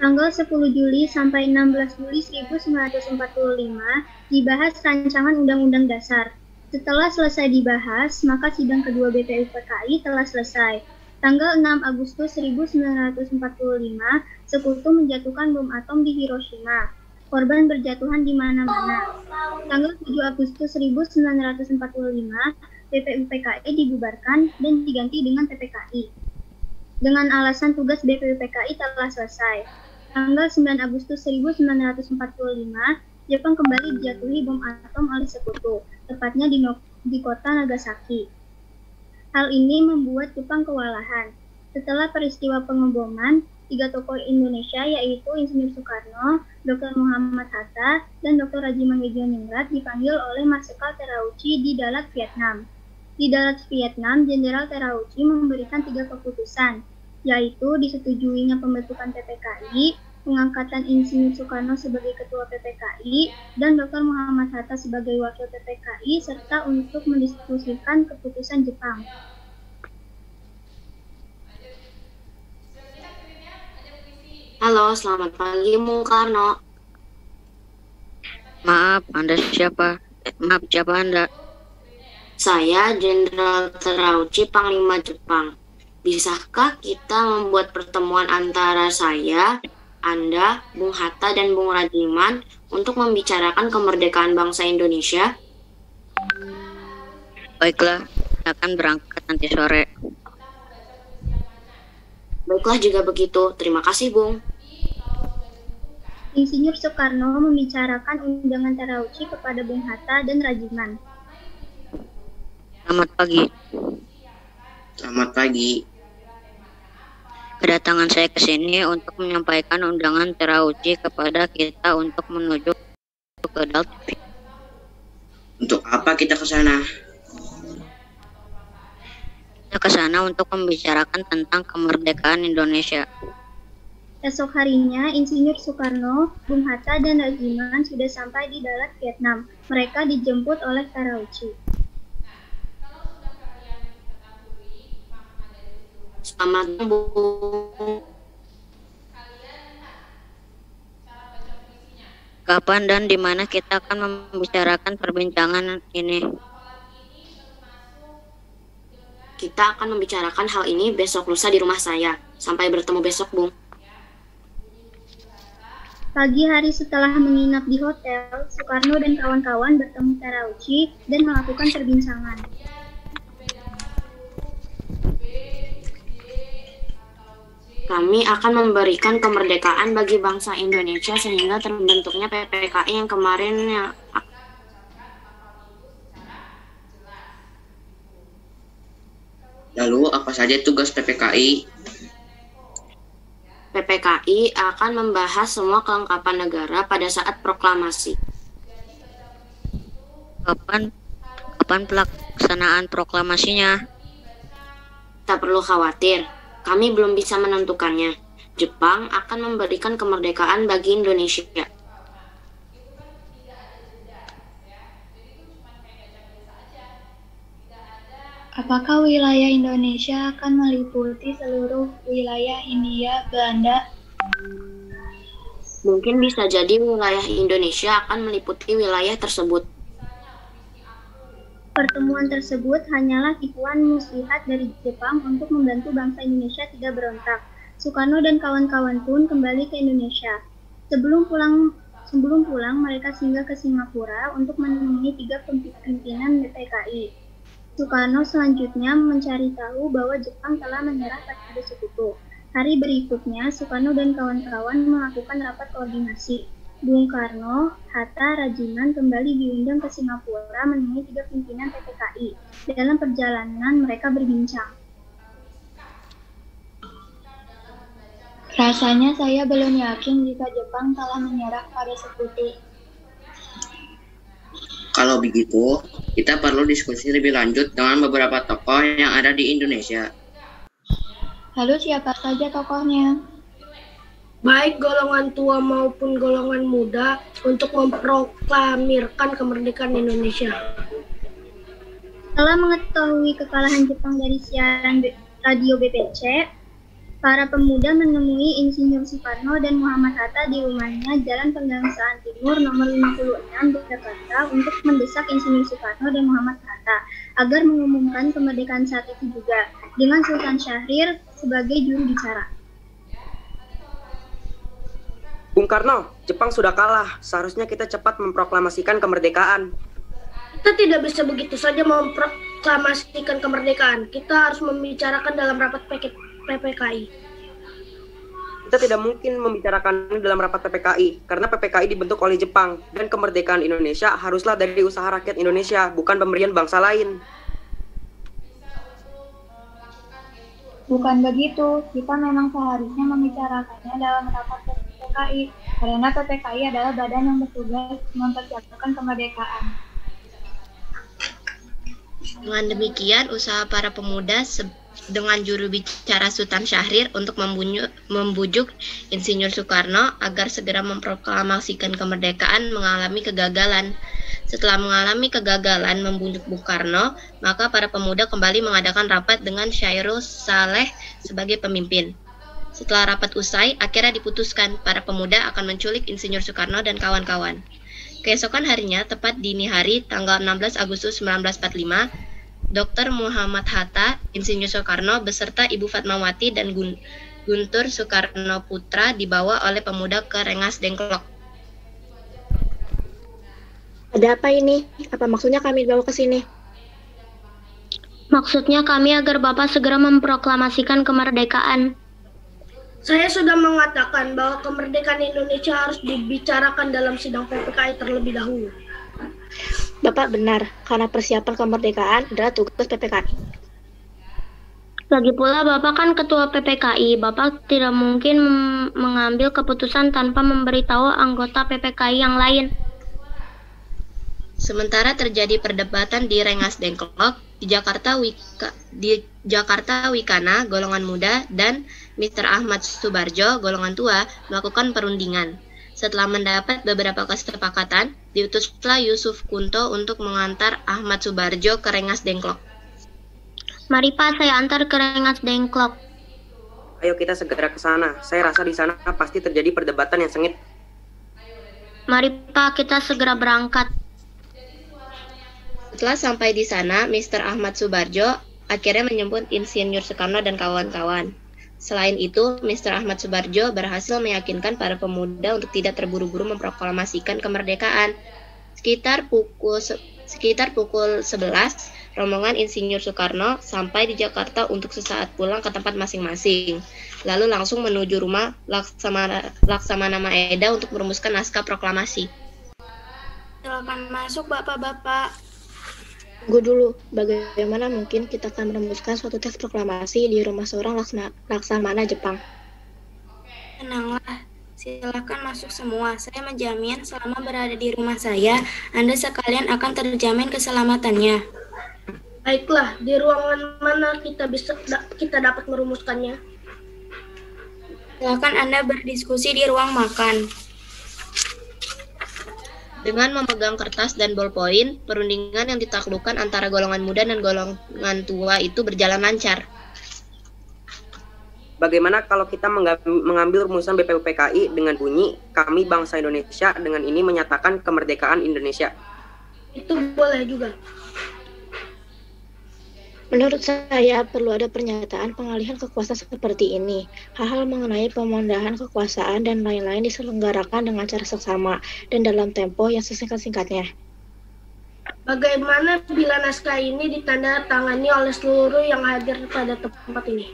Tanggal 10 Juli sampai 16 Juli 1945 dibahas rancangan Undang-Undang Dasar. Setelah selesai dibahas, maka sidang kedua BPUPKI telah selesai. Tanggal 6 Agustus 1945, Sekutu menjatuhkan bom atom di Hiroshima. Korban berjatuhan di mana-mana. Tanggal 7 Agustus 1945, BPUPKI dibubarkan dan diganti dengan PPKI. Dengan alasan tugas BPUPKI telah selesai. Tanggal 9 Agustus 1945, Jepang kembali dijatuhi bom atom oleh Sekutu, tepatnya di kota Nagasaki. Hal ini membuat Jepang kewalahan. Setelah peristiwa pengeboman, 3 tokoh Indonesia yaitu Insinyur Soekarno, Dr. Muhammad Hatta, dan Dr. Rajimanggala dipanggil oleh Marsikal Terauchi di Dalat, Vietnam. Di Dalat, Vietnam, Jenderal Terauchi memberikan 3 keputusan, yaitu disetujuinya pembentukan PPKI, pengangkatan Insinyur Soekarno sebagai Ketua PPKI, dan Dr. Muhammad Hatta sebagai Wakil PPKI, serta untuk mendiskusikan keputusan Jepang. Halo, selamat pagi, Bung Karno. Maaf, siapa Anda? Saya Jenderal Terauchi, Panglima Jepang. Bisakah kita membuat pertemuan antara saya, Anda, Bung Hatta, dan Bung Rajiman untuk membicarakan kemerdekaan bangsa Indonesia? Baiklah, saya akan berangkat nanti sore. Baiklah jika begitu. Terima kasih, Bung. Insinyur Soekarno membicarakan undangan Terauchi kepada Bung Hatta dan Rajiman. Selamat pagi. Selamat pagi. Kedatangan saya ke sini untuk menyampaikan undangan Terauchi kepada kita untuk menuju ke Dalat. Untuk apa kita ke sana? Kita ke sana untuk membicarakan tentang kemerdekaan Indonesia. Esok harinya, Insinyur Soekarno, Bung Hatta, dan Rajiman sudah sampai di Dalat, Vietnam. Mereka dijemput oleh Terauchi. Selamat, Bung. Kapan dan di mana kita akan membicarakan perbincangan ini? Kita akan membicarakan hal ini besok lusa di rumah saya. Sampai bertemu besok, Bung. Pagi hari setelah menginap di hotel, Soekarno dan kawan-kawan bertemu Terauchi dan melakukan perbincangan. Kami akan memberikan kemerdekaan bagi bangsa Indonesia sehingga terbentuknya PPKI yang kemarin Lalu apa saja tugas PPKI? PPKI akan membahas semua kelengkapan negara pada saat proklamasi. Kapan pelaksanaan proklamasinya? Tak perlu khawatir, kami belum bisa menentukannya. Jepang akan memberikan kemerdekaan bagi Indonesia. Apakah wilayah Indonesia akan meliputi seluruh wilayah Hindia Belanda? Mungkin bisa jadi wilayah Indonesia akan meliputi wilayah tersebut. Pertemuan tersebut hanyalah tipuan muslihat dari Jepang untuk membantu bangsa Indonesia tidak berontak. Soekarno dan kawan-kawan pun kembali ke Indonesia. Sebelum pulang, mereka singgah ke Singapura untuk menemui 3 pimpinan PPKI. Soekarno selanjutnya mencari tahu bahwa Jepang telah menyerah pada Sekutu. Hari berikutnya, Soekarno dan kawan-kawan melakukan rapat koordinasi. Bung Karno, Hatta, Rajiman kembali diundang ke Singapura menemui 3 pimpinan PPKI. Dalam perjalanan, mereka berbincang. Rasanya saya belum yakin jika Jepang telah menyerah pada Sekutu. Kalau begitu, kita perlu diskusi lebih lanjut dengan beberapa tokoh yang ada di Indonesia. Lalu siapa saja tokohnya? Baik golongan tua maupun golongan muda untuk memproklamirkan kemerdekaan Indonesia. Setelah mengetahui kekalahan Jepang dari siaran radio BPC, Para pemuda menemui Insinyur Soekarno dan Muhammad Hatta di rumahnya Jalan Pegangsaan Timur nomor 56 Jakarta untuk mendesak Insinyur Soekarno dan Muhammad Hatta agar mengumumkan kemerdekaan saat itu juga, dengan Sultan Syahrir sebagai juru bicara. Bung Karno, Jepang sudah kalah. Seharusnya kita cepat memproklamasikan kemerdekaan. Kita tidak bisa begitu saja memproklamasikan kemerdekaan. Kita harus membicarakan dalam rapat PPKI. Kita tidak mungkin membicarakan dalam rapat PPKI, karena PPKI dibentuk oleh Jepang, dan kemerdekaan Indonesia haruslah dari usaha rakyat Indonesia, bukan pemberian bangsa lain. Bukan begitu, kita memang seharusnya membicarakannya dalam rapat PPKI, karena PPKI adalah badan yang bertugas mempersiapkan kemerdekaan. Dengan demikian, usaha para pemuda dengan juru bicara Sultan Syahrir untuk membujuk Insinyur Soekarno agar segera memproklamasikan kemerdekaan mengalami kegagalan. Setelah mengalami kegagalan membujuk Bung Karno, maka para pemuda kembali mengadakan rapat dengan Syairul Saleh sebagai pemimpin. Setelah rapat usai, akhirnya diputuskan para pemuda akan menculik Insinyur Soekarno dan kawan-kawan. Keesokan harinya, tepat dini hari tanggal 16 Agustus 1945, Dr. Muhammad Hatta, Insinyur Soekarno beserta Ibu Fatmawati dan Guntur Soekarno Putra dibawa oleh pemuda ke Rengas Dengklok. Ada apa ini? Apa maksudnya kami dibawa ke sini? Maksudnya kami agar Bapak segera memproklamasikan kemerdekaan. Saya sudah mengatakan bahwa kemerdekaan Indonesia harus dibicarakan dalam sidang PPKI terlebih dahulu. Bapak benar, karena persiapan kemerdekaan adalah tugas PPKI. Lagi pula Bapak kan ketua PPKI, Bapak tidak mungkin mengambil keputusan tanpa memberitahu anggota PPKI yang lain. Sementara terjadi perdebatan di Rengas Dengklok, di Jakarta Wikana, golongan muda, dan Mr. Ahmad Subarjo, golongan tua, melakukan perundingan. Setelah mendapat beberapa kesepakatan, diutuslah Yusuf Kunto untuk mengantar Ahmad Subarjo ke Rengas Dengklok. Mari Pak, saya antar ke Rengas Dengklok. Ayo kita segera ke sana. Saya rasa di sana pasti terjadi perdebatan yang sengit. Mari Pak, kita segera berangkat. Setelah sampai di sana, Mr. Ahmad Subarjo akhirnya menjemput Insinyur Soekarno dan kawan-kawan. Selain itu, Mr. Ahmad Subarjo berhasil meyakinkan para pemuda untuk tidak terburu-buru memproklamasikan kemerdekaan. Sekitar pukul 11, rombongan Insinyur Soekarno sampai di Jakarta untuk sesaat pulang ke tempat masing-masing. Lalu langsung menuju rumah Laksamana Maeda untuk merumuskan naskah proklamasi. Silakan masuk Bapak-bapak. Tunggu dulu, bagaimana mungkin kita akan merumuskan suatu teks proklamasi di rumah seorang laksamana Jepang? Tenanglah, silakan masuk semua. Saya menjamin selama berada di rumah saya, Anda sekalian akan terjamin keselamatannya. Baiklah, di ruangan mana kita dapat merumuskannya? Silakan Anda berdiskusi di ruang makan. Dengan memegang kertas dan bolpoin, perundingan yang ditaklukkan antara golongan muda dan golongan tua itu berjalan lancar. Bagaimana kalau kita mengambil rumusan BPUPKI dengan bunyi, kami bangsa Indonesia dengan ini menyatakan kemerdekaan Indonesia? Itu boleh juga. Menurut saya, perlu ada pernyataan pengalihan kekuasaan seperti ini. Hal-hal mengenai pemindahan kekuasaan dan lain-lain diselenggarakan dengan cara seksama dan dalam tempo yang sesingkat-singkatnya. Bagaimana bila naskah ini ditandatangani oleh seluruh yang hadir pada tempat ini?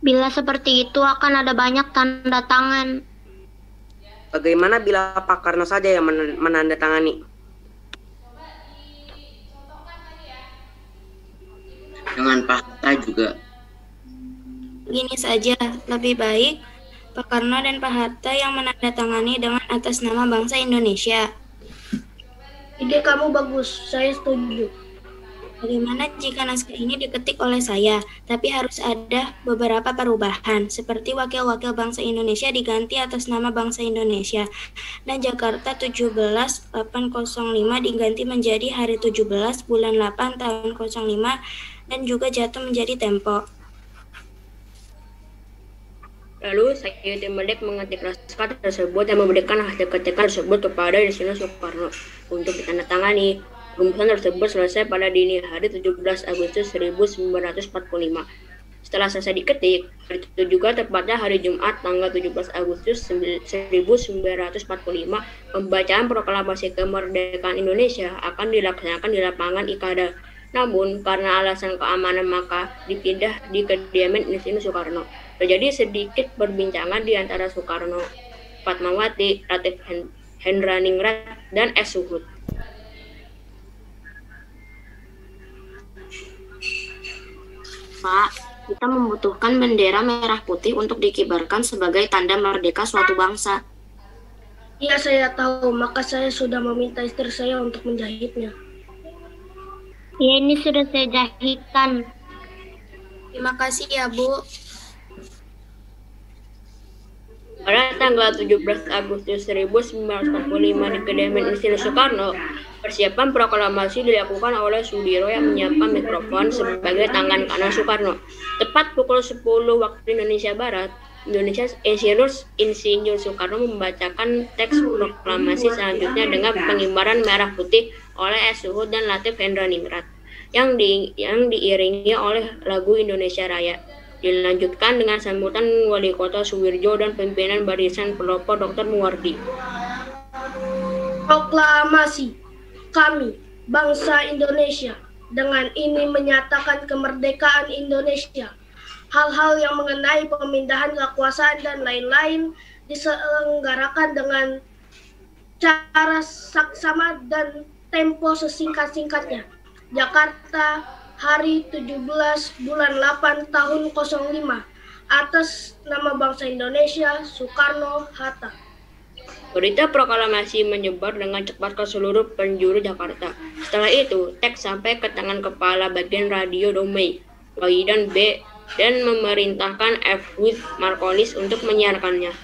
Bila seperti itu akan ada banyak tanda tangan. Bagaimana bila Pak Karno saja yang menandatangani? Dengan Pak Hatta juga. Gini saja, lebih baik Pak Karno dan Pak Hatta yang menandatangani dengan atas nama bangsa Indonesia. Ide kamu bagus, saya setuju. Bagaimana jika naskah ini diketik oleh saya, tapi harus ada beberapa perubahan, seperti wakil-wakil bangsa Indonesia diganti atas nama bangsa Indonesia, dan Jakarta 17/805 diganti menjadi hari 17 bulan 8 tahun 05, dan juga jatuh menjadi Tempo. Lalu Sayyid Malik mengetik naskah tersebut dan memberikan hasil ketikan tersebut kepada Insinyur Soekarno untuk ditandatangani. Rumusan tersebut selesai pada dini hari 17 Agustus 1945. Setelah selesai diketik, hari itu juga tepatnya hari Jumat tanggal 17 Agustus 1945, pembacaan proklamasi kemerdekaan Indonesia akan dilaksanakan di lapangan Ikada. Namun, karena alasan keamanan maka dipindah di kediaman Insinyur Soekarno. Terjadi sedikit perbincangan di antara Soekarno, Fatmawati, Latif Hendraningrat, dan S. Suhud. Pak, kita membutuhkan bendera merah putih untuk dikibarkan sebagai tanda merdeka suatu bangsa. Iya, saya tahu, maka saya sudah meminta istri saya untuk menjahitnya. Ya, ini sudah saya jahitkan. Terima kasih ya, Bu. Pada tanggal 17 Agustus 1945 di kediaman Insinyur Soekarno, persiapan proklamasi dilakukan oleh Sudiro yang menyapa mikrofon sebagai tangan kanan Soekarno. Tepat pukul 10 waktu Indonesia Barat, Insinyur Soekarno membacakan teks proklamasi selanjutnya dengan pengibaran merah putih oleh S. Suhud dan Latif Hendraningrat yang diiringi oleh lagu Indonesia Raya. Dilanjutkan dengan sambutan Wali Kota Suwirjo dan pimpinan Barisan Pelopor Dr. Muwardi. Proklamasi kami, bangsa Indonesia, dengan ini menyatakan kemerdekaan Indonesia. Hal-hal yang mengenai pemindahan kekuasaan dan lain-lain diselenggarakan dengan cara saksama dan tempo sesingkat-singkatnya. Jakarta, hari 17 bulan 8 tahun 05, atas nama bangsa Indonesia, Soekarno-Hatta. Berita proklamasi menyebar dengan cepat ke seluruh penjuru Jakarta. Setelah itu, teks sampai ke tangan kepala bagian radio Domei, Wahidan B, dan memerintahkan F. With Markolis untuk menyiarkannya.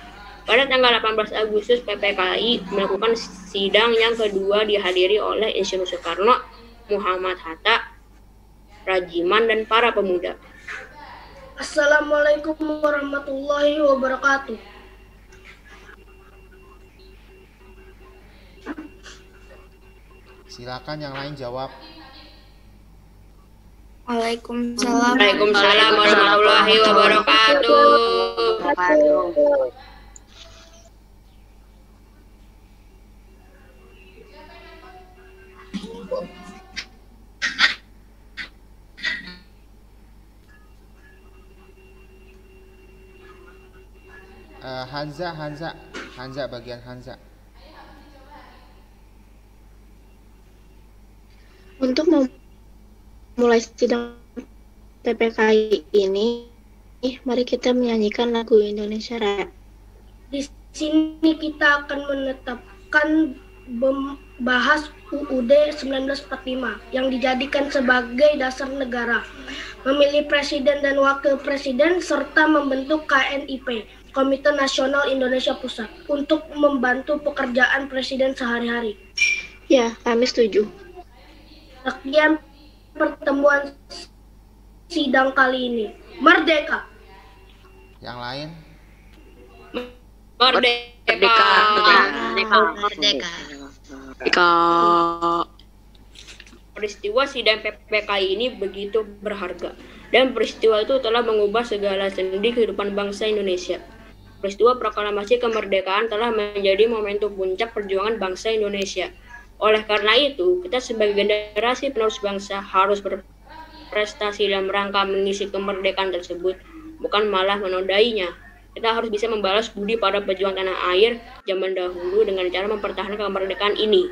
Pada tanggal 18 Agustus, PPKI melakukan sidang yang kedua dihadiri oleh Insinyur Soekarno, Muhammad Hatta, Rajiman, dan para pemuda. Assalamualaikum warahmatullahi wabarakatuh. Silakan yang lain jawab. Waalaikumsalam. Waalaikumsalam warahmatullahi wabarakatuh. Hanza bagian Hanza. Untuk memulai sidang PPKI ini, mari kita menyanyikan lagu Indonesia Raya. Di sini kita akan menetapkan bahas UUD 1945 yang dijadikan sebagai dasar negara, memilih presiden dan wakil presiden, serta membentuk KNIP, Komite Nasional Indonesia Pusat, untuk membantu pekerjaan presiden sehari-hari. Ya, kami setuju. Sekian pertemuan sidang kali ini. Merdeka! Yang lain? Merdeka! Peristiwa sidang PPKI ini begitu berharga, dan peristiwa itu telah mengubah segala sendi kehidupan bangsa Indonesia. Peristiwa proklamasi kemerdekaan telah menjadi momentum puncak perjuangan bangsa Indonesia. Oleh karena itu, kita sebagai generasi penerus bangsa harus berprestasi dalam rangka mengisi kemerdekaan tersebut, bukan malah menodainya. Kita harus bisa membalas budi pada pejuang tanah air zaman dahulu dengan cara mempertahankan kemerdekaan ini.